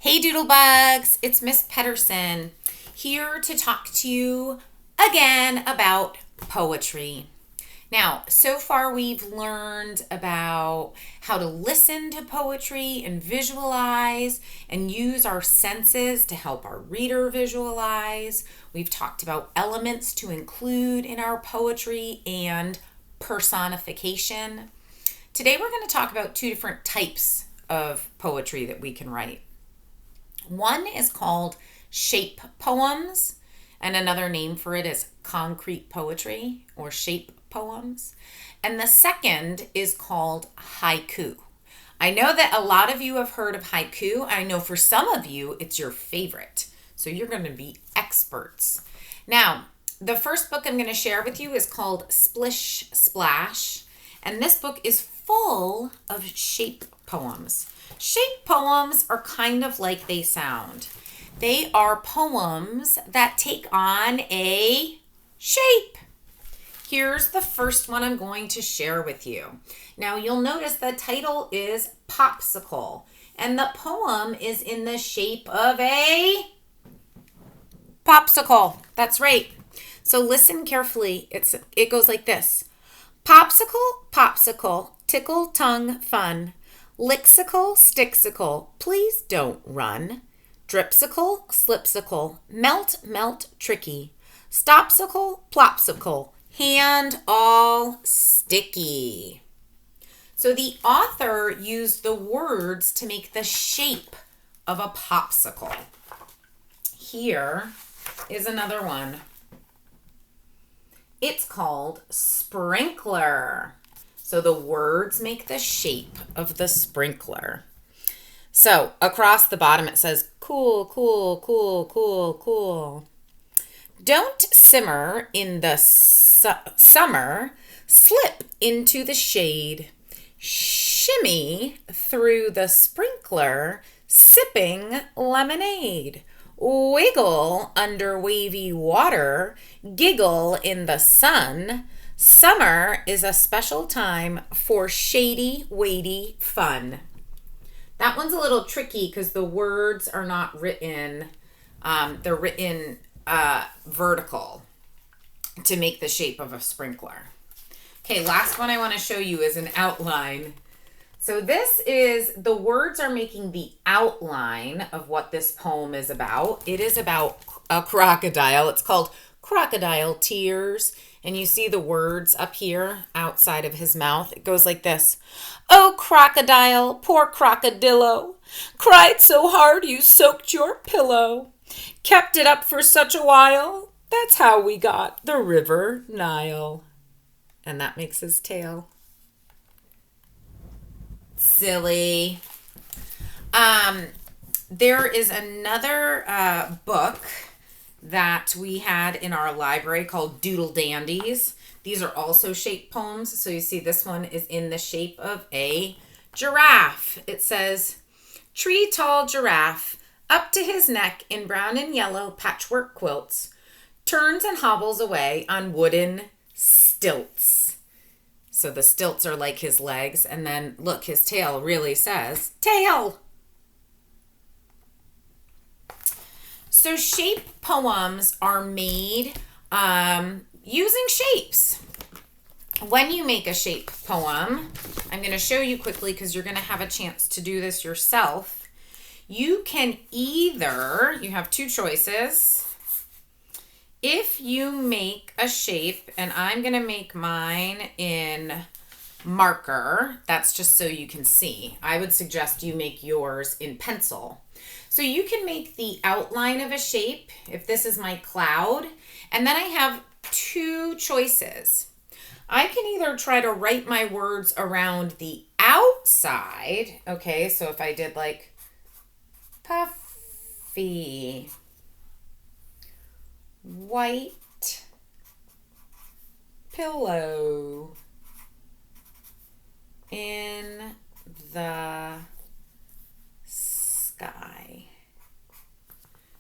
Hey Doodlebugs, it's Miss Pedersen here to talk to you again about poetry. Now, so far we've learned about how to listen to poetry and visualize and use our senses to help our reader visualize. We've talked about elements to include in our poetry and personification. Today we're going to talk about two different types of poetry that we can write. One is called shape poems, and another name for it is concrete poetry or shape poems. And the second is called haiku. I know that a lot of you have heard of haiku. I know for some of you it's your favorite. So you're going to be experts. Now, the first book I'm going to share with you is called Splish Splash, and this book is full of shape poems. Shape poems are kind of like they sound. They are poems that take on a shape. Here's the first one I'm going to share with you. Now you'll notice the title is Popsicle, and the poem is in the shape of a popsicle. That's right. So listen carefully. It goes like this. Popsicle, popsicle, tickle tongue fun. Lixicle, stixicle, please don't run. Dripsicle, slipsicle, melt, melt, tricky. Stopsicle, plopsicle, hand all sticky. So the author used the words to make the shape of a popsicle. Here is another one. It's called sprinkler. So the words make the shape of the sprinkler. So across the bottom it says, cool, cool, cool, cool, cool. Don't simmer in the summer, slip into the shade. Shimmy through the sprinkler, sipping lemonade. Wiggle under wavy water, giggle in the sun. Summer is a special time for shady, weighty fun. That one's a little tricky because the words are not written, they're written vertical to make the shape of a sprinkler. Okay, last one I want to show you is an outline. So this is, the words are making the outline of what this poem is about. It is about a crocodile. It's called Crocodile Tears. And you see the words up here outside of his mouth. It goes like this. Oh, crocodile, poor crocodillo, cried so hard you soaked your pillow. Kept it up for such a while. That's how we got the river Nile. And that makes his tail. Silly. There is another book that we had in our library called Doodle Dandies. These are also shape poems. So you see this one is in the shape of a giraffe. It says, tree tall giraffe, up to his neck in brown and yellow patchwork quilts, turns and hobbles away on wooden stilts. So the stilts are like his legs, and then look, his tail really says tail. So shape poems are made using shapes. When you make a shape poem, I'm going to show you quickly because you're going to have a chance to do this yourself. You can either, you have two choices. If you make a shape, and I'm going to make mine in marker, that's just so you can see. I would suggest you make yours in pencil. So you can make the outline of a shape, if this is my cloud, and then I have two choices. I can either try to write my words around the outside, okay, so if I did like puffy, white pillow in the sky.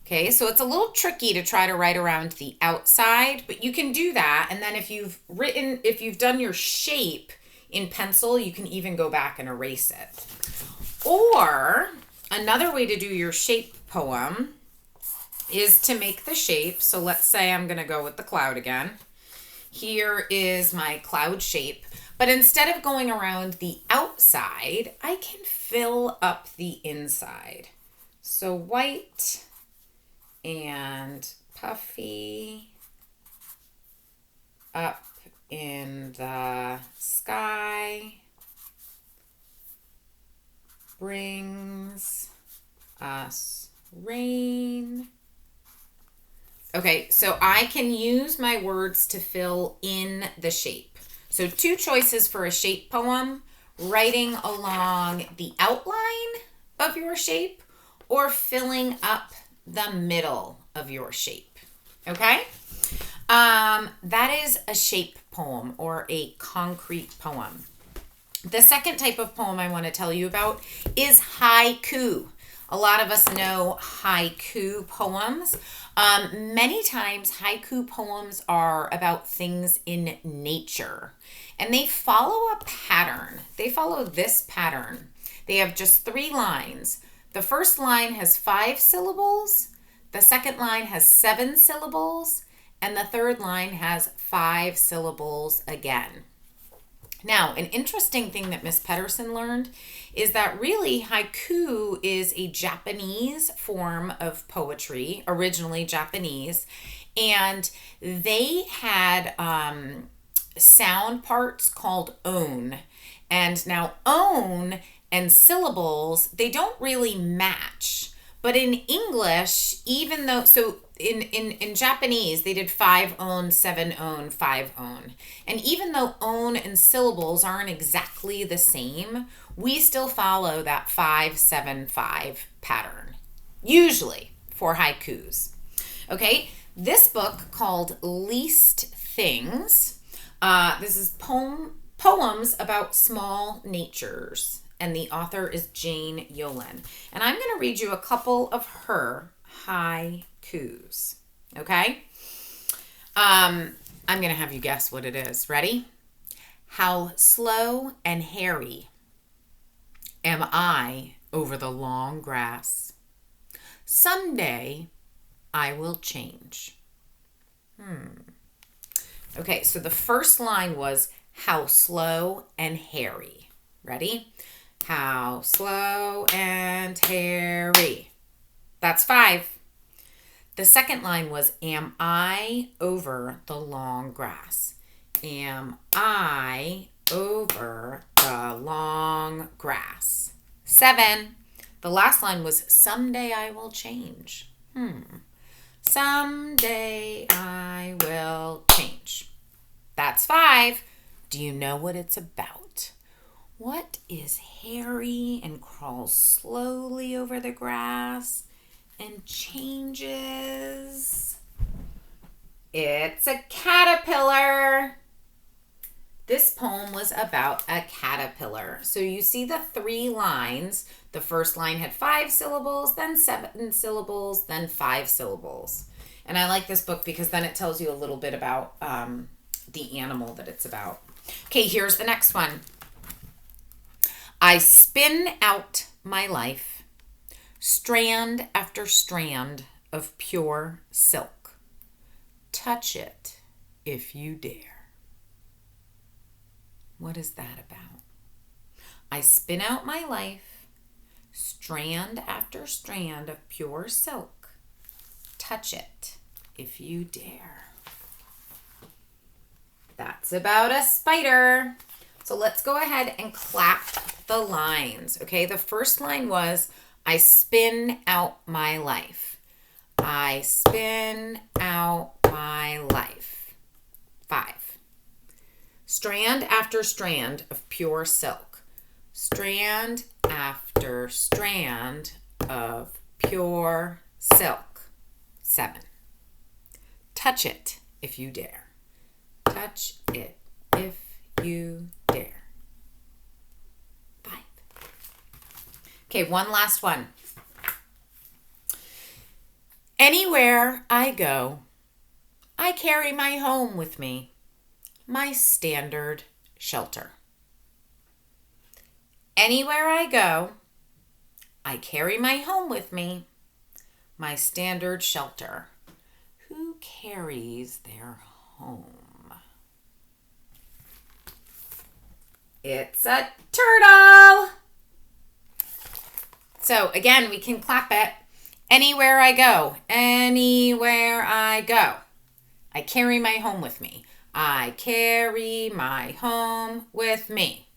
Okay, so it's a little tricky to try to write around the outside, but you can do that. And then if you've done your shape in pencil, you can even go back and erase it. Or Another way to do your shape poem is to make the shape. So let's say I'm going to go with the cloud again. Here is my cloud shape. But instead of going around the outside, I can fill up the inside. So white and puffy up in the sky brings us rain. Okay, so I can use my words to fill in the shape. So 2 choices for a shape poem: writing along the outline of your shape or filling up the middle of your shape. Okay? That is a shape poem or a concrete poem. The second type of poem I want to tell you about is haiku. A lot of us know haiku poems. Many times haiku poems are about things in nature, and they follow a pattern. They follow this pattern. They have just 3 lines. The first line has 5 syllables, the second line has 7 syllables, and the third line has 5 syllables again. Now, an interesting thing that Miss Pedersen learned is that really haiku is a Japanese form of poetry, originally Japanese, and they had sound parts called on. And now on and syllables, they don't really match. But in English, even though, so in Japanese, they did 5 on, 7 on, 5 on. And even though on and syllables aren't exactly the same, we still follow that 5-7-5 pattern, usually for haikus. Okay, this book called Least Things, this is poems about small natures. And the author is Jane Yolen. And I'm going to read you a couple of her haikus. Okay? I'm going to have you guess what it is. Ready? How slow and hairy am I over the long grass. Someday I will change. Okay, so the first line was how slow and hairy. Ready? How slow and hairy. That's 5. The second line was, am I over the long grass? Am I over the long grass? 7. The last line was, someday I will change. Someday I will change. That's 5. Do you know what it's about? What is hairy and crawls slowly over the grass and changes? It's a caterpillar. This poem was about a caterpillar. So you see the 3 lines. The first line had 5 syllables, then 7 syllables, then 5 syllables. And I like this book because then it tells you a little bit about the animal that it's about. Okay, here's the next one. I spin out my life, strand after strand of pure silk. Touch it if you dare. What is that about? I spin out my life, strand after strand of pure silk. Touch it if you dare. That's about a spider. So let's go ahead and clap the lines. Okay, the first line was, I spin out my life. I spin out my life. 5. Strand after strand of pure silk. Strand after strand of pure silk. 7. Touch it if you dare. Touch it if you dare. 5. Okay, one last one. Anywhere I go, I carry my home with me, my standard shelter. Anywhere I go, I carry my home with me, my standard shelter. Who carries their home? It's a turtle. So again, we can clap it. Anywhere I go, anywhere I go, I carry my home with me. I carry my home with me.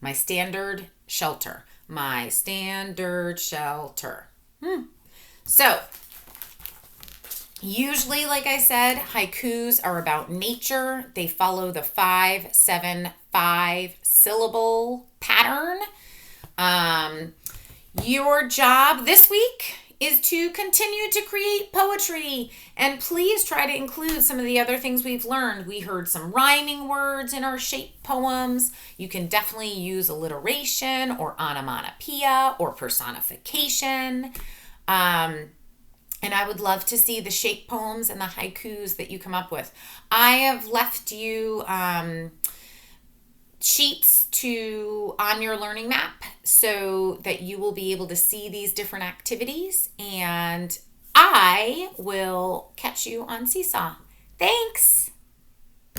My standard shelter. My standard shelter. So, usually, like I said, haikus are about nature. They follow the 5-7-5 syllable pattern. Your job this week is to continue to create poetry, and please try to include some of the other things we've learned. We heard some rhyming words in our shape poems. You can definitely use alliteration or onomatopoeia or personification. And I would love to see the shape poems and the haikus that you come up with. I have left you sheets on your learning map so that you will be able to see these different activities, and I will catch you on Seesaw. Thanks.